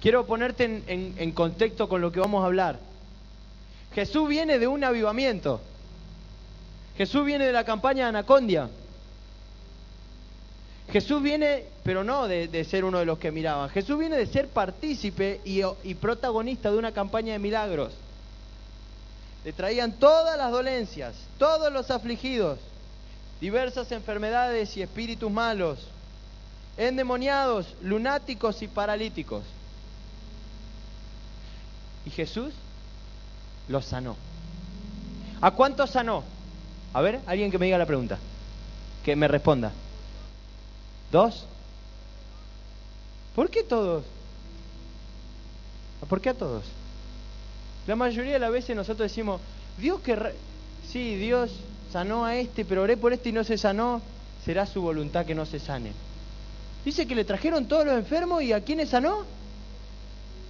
quiero ponerte en contexto con lo que vamos a hablar. Jesús viene de un avivamiento. Jesús viene de la campaña de Anacondia. Jesús viene, pero no de ser uno de los que miraban. Jesús viene de ser partícipe y protagonista de una campaña de milagros. Le traían todas las dolencias, todos los afligidos, diversas enfermedades y espíritus malos, endemoniados, lunáticos y paralíticos. Y Jesús los sanó. ¿A cuántos sanó? A ver, alguien que me diga la pregunta, que me responda. ¿2? ¿Por qué todos? ¿Por qué a todos? La mayoría de las veces nosotros decimos, sí, Dios sanó a este, pero oré por este y no se sanó, será su voluntad que no se sane. Dice que le trajeron todos los enfermos, ¿y a quiénes sanó?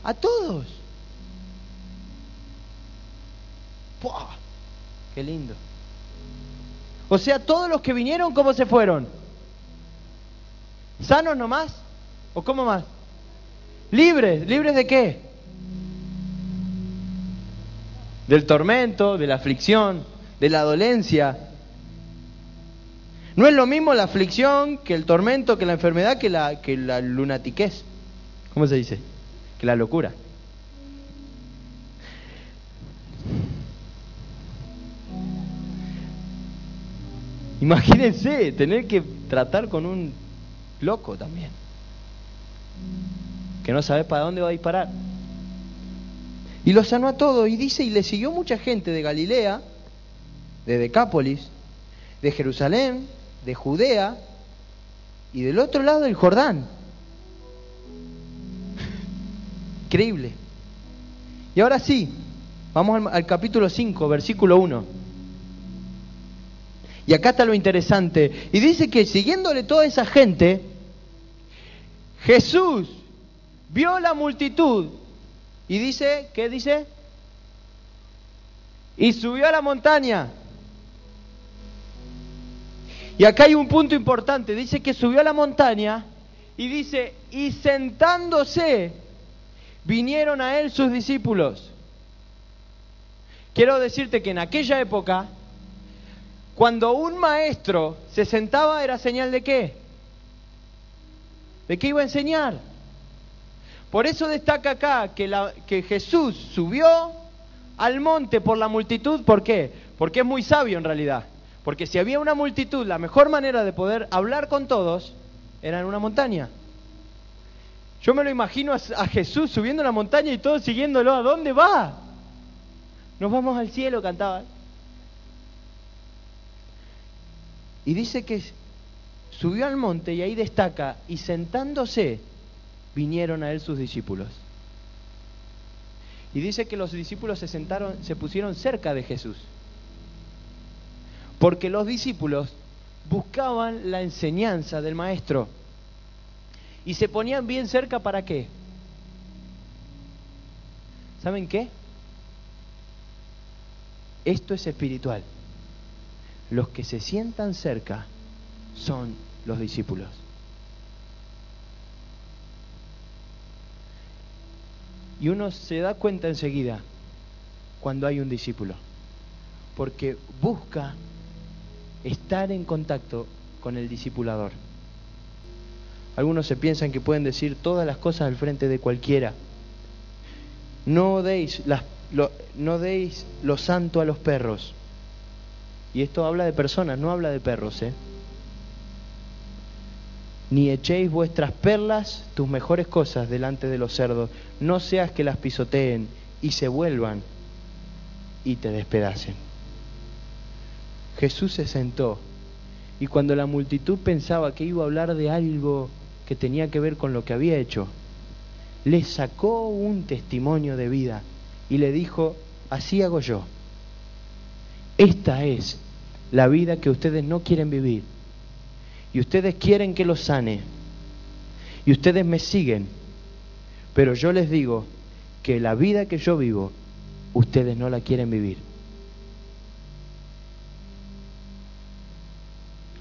A todos. ¡Puah! ¡Qué lindo! O sea, todos los que vinieron, ¿cómo se fueron? ¿Sanos nomás? ¿O cómo más? ¿Libres? ¿Libres de qué? Del tormento, de la aflicción, de la dolencia. No es lo mismo la aflicción que el tormento, que la enfermedad, que la lunatiquez. ¿Cómo se dice? Que la locura. Imagínense tener que tratar con un loco también, que no sabe para dónde va a disparar. Y lo sanó a todos, y dice, y le siguió mucha gente de Galilea, de Decápolis, de Jerusalén, de Judea y del otro lado del Jordán. Increíble. Y ahora sí, vamos al capítulo 5, versículo 1. Y acá está lo interesante. Y dice que siguiéndole toda esa gente, Jesús vio la multitud. Y dice, ¿qué dice? Y subió a la montaña. Y acá hay un punto importante. Dice que subió a la montaña y dice, y sentándose, vinieron a él sus discípulos. Quiero decirte que en aquella época, cuando un maestro se sentaba, ¿era señal de qué? ¿De qué iba a enseñar? Por eso destaca acá que Jesús subió al monte por la multitud. ¿Por qué? Porque es muy sabio en realidad. Porque si había una multitud, la mejor manera de poder hablar con todos era en una montaña. Yo me lo imagino a Jesús subiendo la montaña y todos siguiéndolo. ¿A dónde va? Nos vamos al cielo, cantaba. Y dice que subió al monte y ahí destaca, y sentándose, vinieron a él sus discípulos. Y dice que los discípulos se pusieron cerca de Jesús. Porque los discípulos buscaban la enseñanza del maestro. Y se ponían bien cerca, ¿para qué? ¿Saben qué? Esto es espiritual. Los que se sientan cerca son los discípulos. Y uno se da cuenta enseguida cuando hay un discípulo, porque busca estar en contacto con el discipulador. Algunos se piensan que pueden decir todas las cosas al frente de cualquiera. No deis lo santo a los perros. Y esto habla de personas, no habla de perros, Ni echéis vuestras perlas, tus mejores cosas, delante de los cerdos. No seas que las pisoteen y se vuelvan y te despedacen. Jesús se sentó, y cuando la multitud pensaba que iba a hablar de algo que tenía que ver con lo que había hecho, le sacó un testimonio de vida y le dijo, así hago yo. Esta es la vida que ustedes no quieren vivir. Y ustedes quieren que los sane. Y ustedes me siguen. Pero yo les digo que la vida que yo vivo, ustedes no la quieren vivir.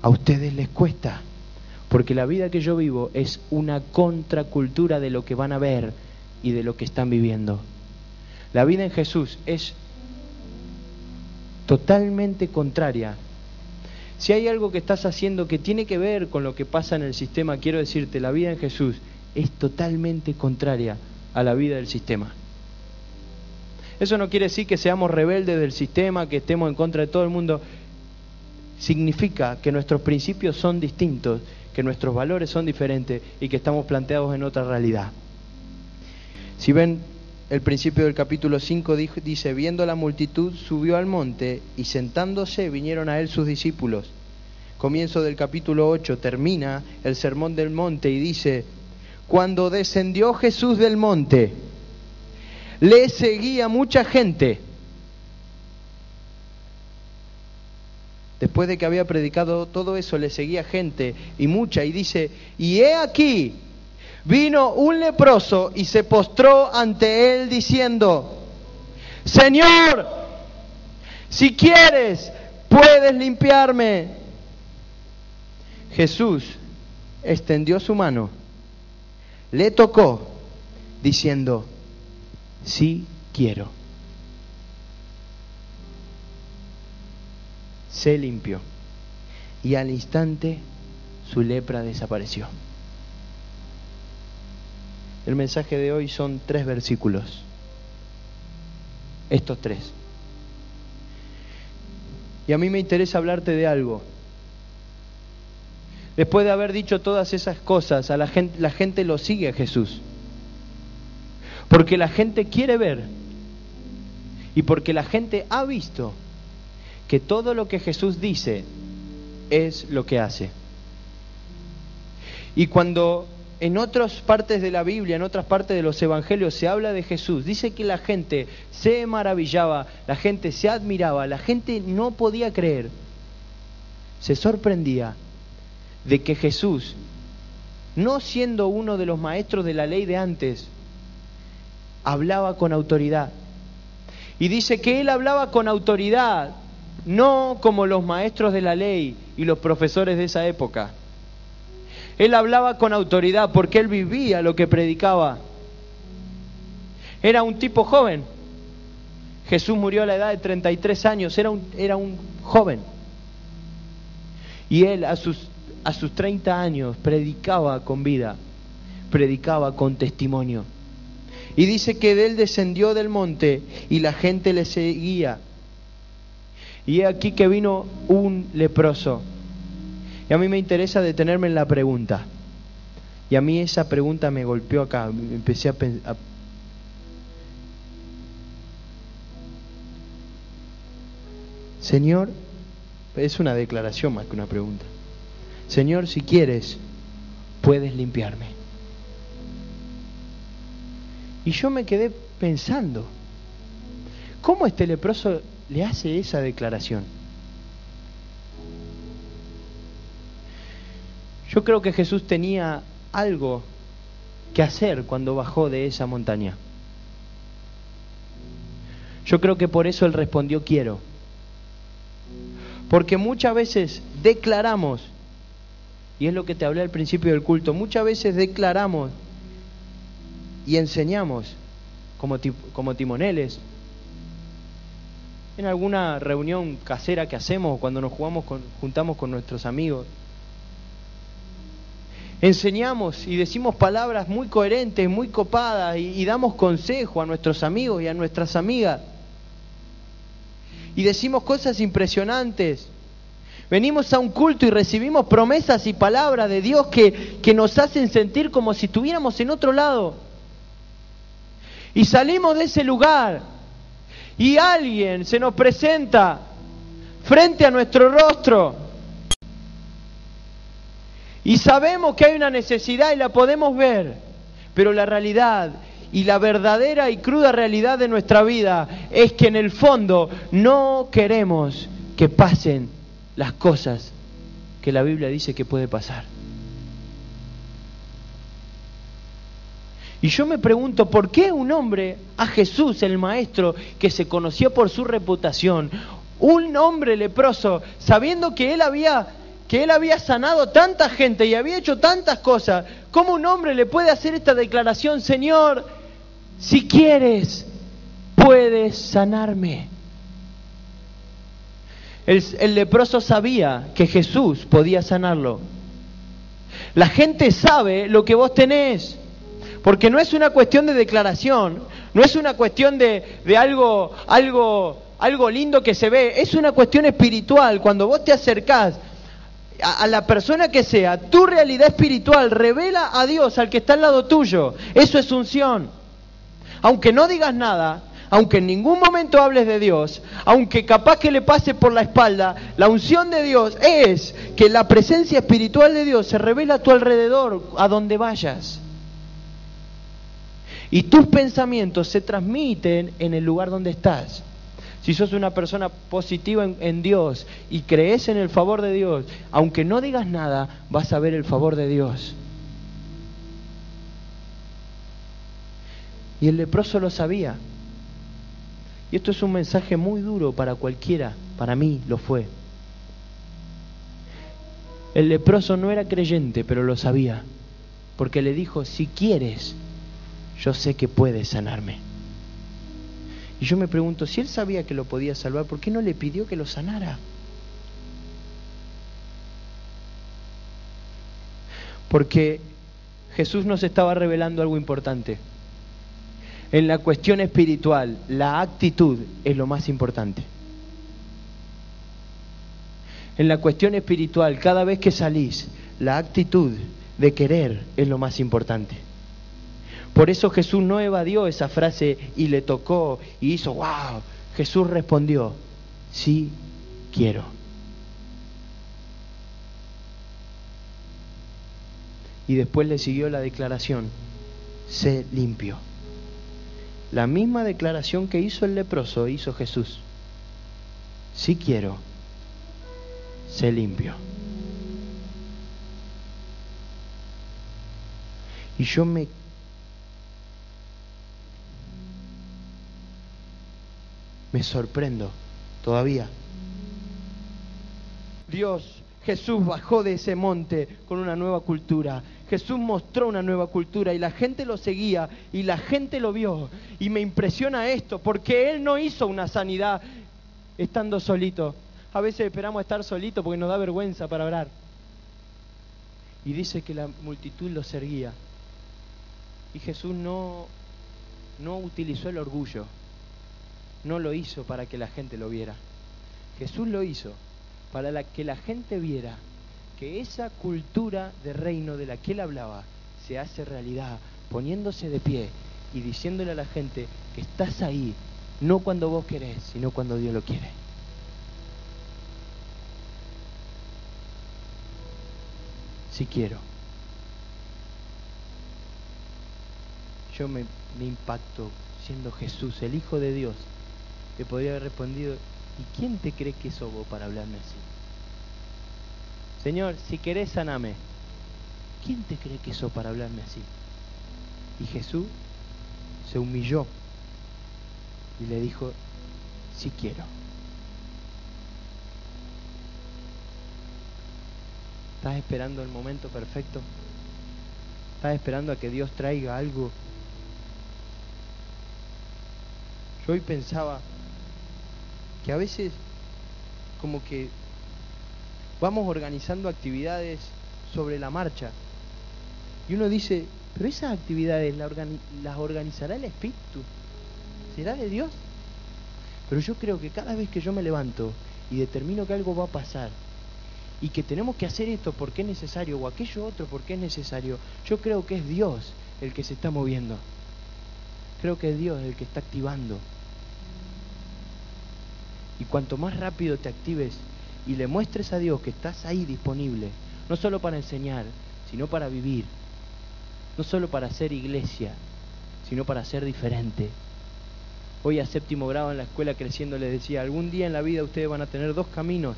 A ustedes les cuesta. Porque la vida que yo vivo es una contracultura de lo que van a ver y de lo que están viviendo. La vida en Jesús es totalmente contraria. Si hay algo que estás haciendo que tiene que ver con lo que pasa en el sistema, quiero decirte, la vida en Jesús es totalmente contraria a la vida del sistema. Eso no quiere decir que seamos rebeldes del sistema, que estemos en contra de todo el mundo. Significa que nuestros principios son distintos, que nuestros valores son diferentes y que estamos planteados en otra realidad. Si ven el principio del capítulo 5, dice: viendo la multitud, subió al monte, y sentándose vinieron a él sus discípulos. Comienzo del capítulo 8, termina el sermón del monte y dice: cuando descendió Jesús del monte, le seguía mucha gente. Después de que había predicado todo eso, le seguía gente y mucha, y dice: y he aquí, vino un leproso y se postró ante él diciendo: Señor, si quieres, puedes limpiarme. Jesús extendió su mano, le tocó, diciendo: sí quiero. Se limpió y al instante su lepra desapareció. El mensaje de hoy son 3 versículos. Estos 3. Y a mí me interesa hablarte de algo. Después de haber dicho todas esas cosas, la gente lo sigue a Jesús. Porque la gente quiere ver y porque la gente ha visto que todo lo que Jesús dice es lo que hace. Y cuando en otras partes de la Biblia, en otras partes de los evangelios se habla de Jesús, dice que la gente se maravillaba, la gente se admiraba, la gente no podía creer, se sorprendía de que Jesús, no siendo uno de los maestros de la ley de antes, hablaba con autoridad. Y dice que él hablaba con autoridad, no como los maestros de la ley y los profesores de esa época. Él hablaba con autoridad porque él vivía lo que predicaba. Era un tipo joven. Jesús murió a la edad de 33 años, era un joven. Y él a sus 30 años predicaba con vida, predicaba con testimonio. Y dice que de él descendió del monte y la gente le seguía. Y he aquí que vino un leproso. Y a mí me interesa detenerme en la pregunta. Y a mí esa pregunta me golpeó acá. Empecé a pensar. Señor, es una declaración más que una pregunta. Señor, si quieres, puedes limpiarme. Y yo me quedé pensando, ¿cómo este leproso le hace esa declaración? Yo creo que Jesús tenía algo que hacer cuando bajó de esa montaña. Yo creo que por eso él respondió: quiero. Porque muchas veces declaramos, y es lo que te hablé al principio del culto, muchas veces declaramos y enseñamos como timoneles en alguna reunión casera que hacemos cuando nos juntamos con nuestros amigos. Enseñamos y decimos palabras muy coherentes, muy copadas y damos consejo a nuestros amigos y a nuestras amigas. Y decimos cosas impresionantes. Venimos a un culto y recibimos promesas y palabras de Dios que nos hacen sentir como si estuviéramos en otro lado. Y salimos de ese lugar y alguien se nos presenta frente a nuestro rostro. Y sabemos que hay una necesidad y la podemos ver, pero la realidad y la verdadera y cruda realidad de nuestra vida es que en el fondo no queremos que pasen las cosas que la Biblia dice que puede pasar. Y yo me pregunto, ¿por qué un hombre, a Jesús el Maestro, que se conoció por su reputación, un hombre leproso, sabiendo que él había sanado tanta gente y había hecho tantas cosas, cómo un hombre le puede hacer esta declaración: Señor, si quieres, puedes sanarme. El leproso sabía que Jesús podía sanarlo. La gente sabe lo que vos tenés, porque no es una cuestión de declaración, no es una cuestión de algo lindo que se ve, es una cuestión espiritual. Cuando vos te acercás a la persona que sea, tu realidad espiritual revela a Dios, al que está al lado tuyo. Eso es unción. Aunque no digas nada, aunque en ningún momento hables de Dios, aunque capaz que le pase por la espalda, la unción de Dios es que la presencia espiritual de Dios se revela a tu alrededor, a donde vayas. Y tus pensamientos se transmiten en el lugar donde estás. Si sos una persona positiva en Dios y crees en el favor de Dios, aunque no digas nada, vas a ver el favor de Dios. Y el leproso lo sabía. Y esto es un mensaje muy duro para cualquiera, para mí lo fue. El leproso no era creyente, pero lo sabía, porque le dijo, si quieres, yo sé que puedes sanarme. Y yo me pregunto, si él sabía que lo podía salvar, ¿por qué no le pidió que lo sanara? Porque Jesús nos estaba revelando algo importante. En la cuestión espiritual, la actitud es lo más importante. En la cuestión espiritual, cada vez que salís, la actitud de querer es lo más importante. Por eso Jesús no evadió esa frase y le tocó y hizo, wow. Jesús respondió, sí quiero. Y después le siguió la declaración, sé limpio. La misma declaración que hizo el leproso hizo Jesús. Sí quiero, sé limpio. Y yo me sorprendo todavía. Jesús bajó de ese monte con una nueva cultura. Jesús mostró una nueva cultura y la gente lo seguía y la gente lo vio. Y me impresiona esto, porque Él no hizo una sanidad estando solito. A veces esperamos estar solitos porque nos da vergüenza para orar. Y dice que la multitud lo seguía. Y Jesús no utilizó el orgullo. No lo hizo para que la gente lo viera. Jesús lo hizo para que la gente viera que esa cultura de reino de la que Él hablaba se hace realidad, poniéndose de pie y diciéndole a la gente que estás ahí, no cuando vos querés, sino cuando Dios lo quiere. Sí quiero. Yo me impacto siendo Jesús, el Hijo de Dios, que podría haber respondido, ¿y quién te cree que sos vos para hablarme así? Señor, si querés, saname. ¿Quién te cree que sos para hablarme así? Y Jesús se humilló y le dijo, sí quiero. ¿Estás esperando el momento perfecto? ¿Estás esperando a que Dios traiga algo? Yo hoy pensaba que a veces como que vamos organizando actividades sobre la marcha y uno dice, pero esas actividades las organizará el Espíritu, ¿será de Dios? Pero yo creo que cada vez que yo me levanto y determino que algo va a pasar y que tenemos que hacer esto porque es necesario o aquello otro porque es necesario, yo creo que es Dios el que se está moviendo, creo que es Dios el que está activando. Y cuanto más rápido te actives y le muestres a Dios que estás ahí disponible, no solo para enseñar, sino para vivir, no solo para ser iglesia, sino para ser diferente. Hoy a 7º grado en la escuela creciendo les decía, algún día en la vida ustedes van a tener 2 caminos,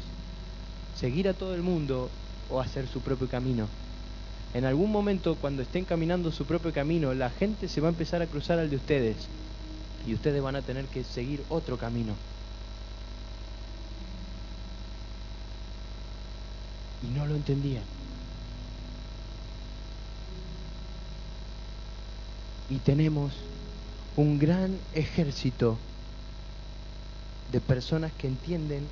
seguir a todo el mundo o hacer su propio camino. En algún momento cuando estén caminando su propio camino, la gente se va a empezar a cruzar al de ustedes y ustedes van a tener que seguir otro camino. Y no lo entendía. Y tenemos un gran ejército de personas que entienden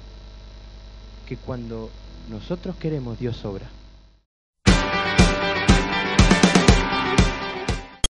que cuando nosotros queremos, Dios obra.